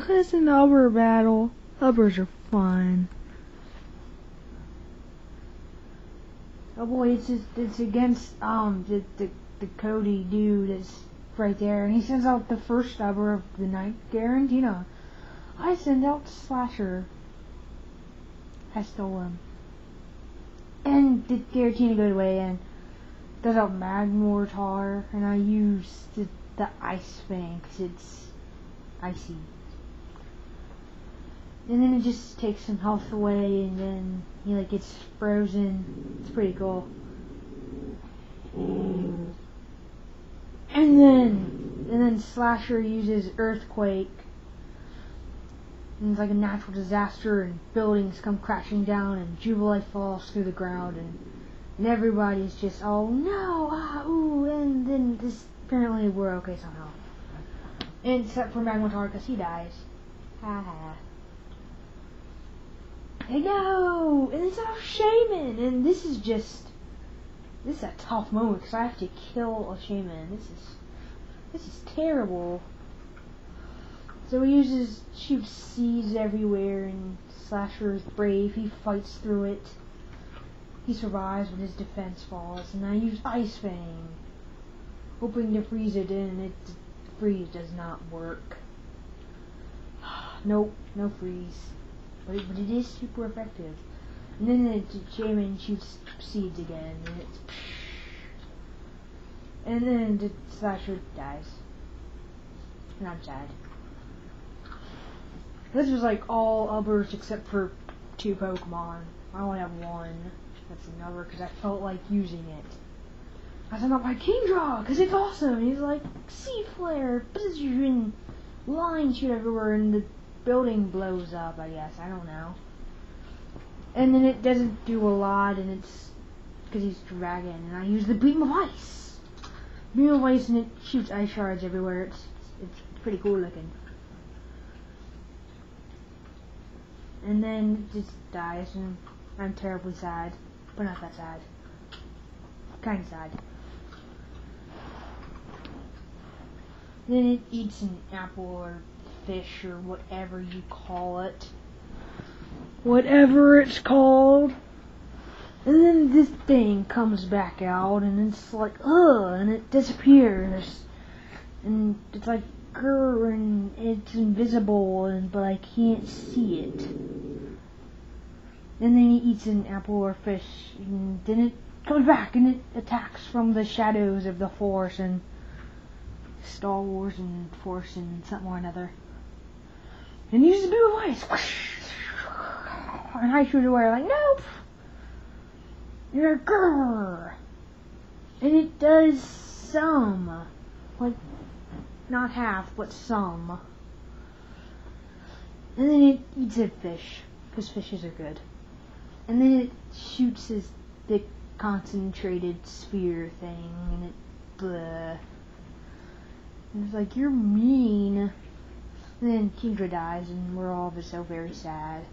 It's an Uber battle. Ubers are fun. Oh boy, it's against the Cody dude that's right there, and he sends out the first Uber of the night. Guaranteed. I send out Slasher. I stole him. And the Giratina goes away and does out Magmortar, and I use the Ice Fang because it's icy. And then it just takes some health away, and then he like gets frozen. It's pretty cool. And then Slasher uses Earthquake. And it's like a natural disaster, and buildings come crashing down, and Jubilee falls through the ground, and everybody's just, oh no, ooh, and then this, apparently we're okay somehow. Except for Magmortar, because he dies. Haha. I know! And it's our shaymin, and this is a tough moment, because I have to kill a shaymin. This is terrible. So he shoots seeds everywhere, and Slasher is brave. He fights through it. He survives when his defense falls, and I use Ice Fang, hoping to freeze it in, and freeze does not work. Nope, no freeze. But it is super effective. And then the shaymin shoots seeds again, and then the Slasher dies. And I'm sad. This was like all Ubers except for 2 Pokemon. I only have 1. That's another because I felt like using it. I sent out my Kingdraw because it's awesome. He's like Sea Flare, and line shoot everywhere, and the building blows up. I guess I don't know. And then it doesn't do a lot, and it's because he's Dragon, and I use the Beam of Ice. Beam of Ice, and it shoots ice shards everywhere. It's pretty cool looking. And then it just dies, and I'm terribly sad. But not that sad. Kinda sad. Then it eats an apple or fish or whatever you call it. Whatever it's called. And then this thing comes back out, and it's like, ugh, and it disappears. And it's like, grr, and it's invisible, but I can't see it. And then he eats an apple or fish, and then it comes back, and it attacks from the shadows of the Force, and Star Wars, and Force, and something or another. And uses a Beam of Ice. And I shoot away, like, nope! You're a grr! And it does some. Like, not half, but some. And then it eats a fish, because fishes are good. And then it shoots his thick, concentrated sphere thing, and it bleh. And it's like, you're mean. And then Kingdra dies, and we're all just so very sad.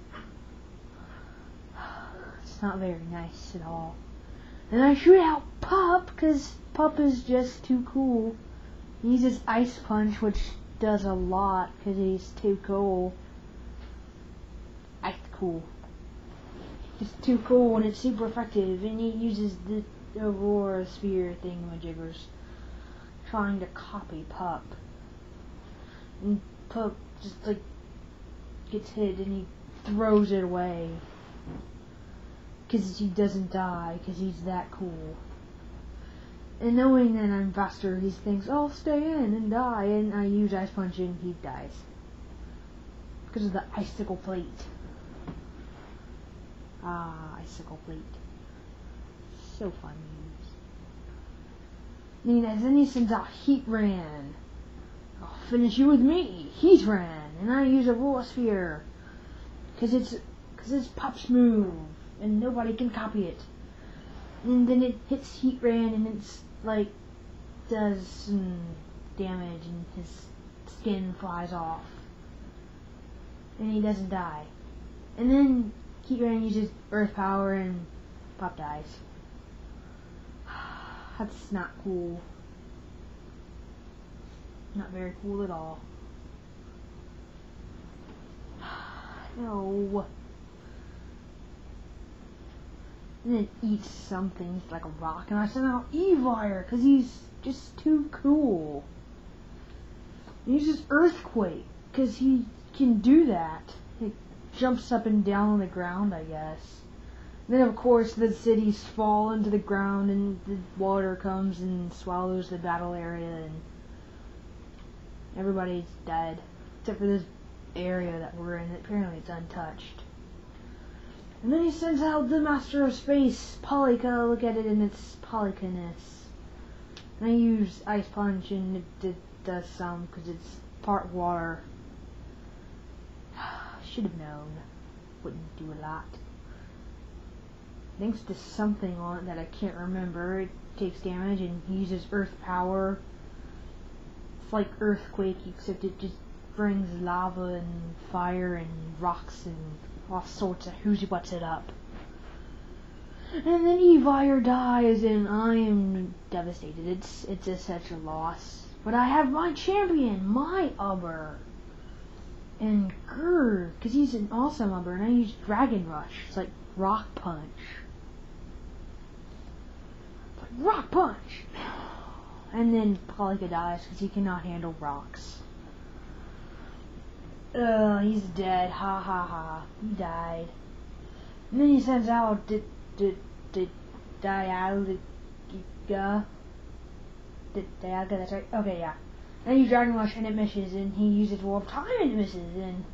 It's not very nice at all. And I shoot out Pup, because Pup is just too cool. He uses Ice Punch, which does a lot, because he's too cool. Ice cool. Just too cool, and it's super effective, and he uses the Aurora Sphere thingamajiggers, trying to copy Pup. And Pup just, like, gets hit, and he throws it away. Because he doesn't die, because he's that cool. And knowing that I'm faster, he thinks, oh, stay in and die, and I use Ice Punch and he dies. Because of the Icicle Plate. Ah, Icicle Plate. So fun to use. And then he sends out Heatran. I'll finish you with me, Heatran. And I use a Roller Sphere. Because it's Pup's move, and nobody can copy it. And then it hits Heatran, and it's like does some damage, and his skin flies off, and he doesn't die. And then Heatran uses Earth Power, and Pup dies. That's not cool. Not very cool at all. No. And then eats something like a rock, and I sent out Evire because he's just too cool. And he uses Earthquake because he can do that. He jumps up and down on the ground, I guess. And then of course the cities fall into the ground, and the water comes and swallows the battle area, and everybody's dead except for this area that we're in. Apparently it's untouched. And then he sends out the Master of Space, Polyka. Look at it in its Polykaness. And I use Ice Punch, and it does some, because it's part water. Should have known. Wouldn't do a lot. Thanks to something on it that I can't remember, it takes damage and uses Earth Power. It's like Earthquake, except it just brings lava and fire and rocks and all sorts of who's what's it up. And then Evire dies, and I am devastated. It's just such a loss. But I have my champion, my Ubber, and grr, because he's an awesome Ubber, and I use Dragon Rush. It's like Rock Punch. It's like Rock Punch! And then Polyka dies because he cannot handle rocks. He's dead. Ha ha ha. He died. And then he sends out Dialga. Dialga, that's right. Okay, yeah. And you Dragon Rush and it misses, and he uses Wall of Time and it misses, and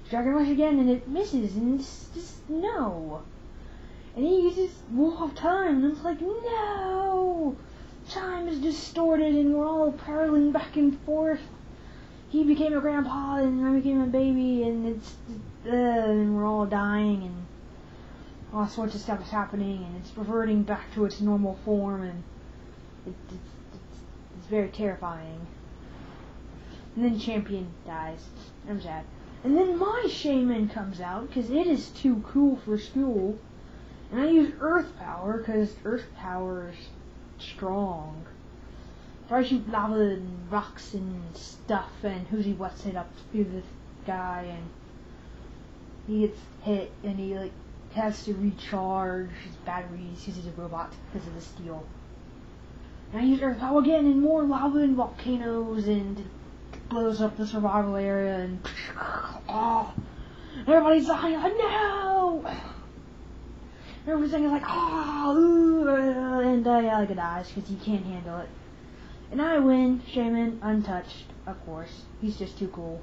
Dragon Rush again and it misses, and it's just no. And he uses Wall of Time, and it's like, no! Time is distorted, and we're all paralleling back and forth. He became a grandpa, and I became a baby, and and we're all dying, and all sorts of stuff is happening, and it's reverting back to its normal form, and it's very terrifying. And then Champion dies. I'm sad. And then my Shaymin comes out, because it is too cool for school, and I use Earth Power, because Earth Power is strong. So I shoot lava and rocks and stuff, and who's what's it up through this guy, and he gets hit, and he like has to recharge his batteries. He's a robot because of the steel. And I use Earth Power again, and more lava and volcanoes, and it blows up the survival area, and oh, everybody's dying. Like, no! Everything is like, and Dialga dies because he can't handle it. And I win, Shaymin, untouched, of course. He's just too cool.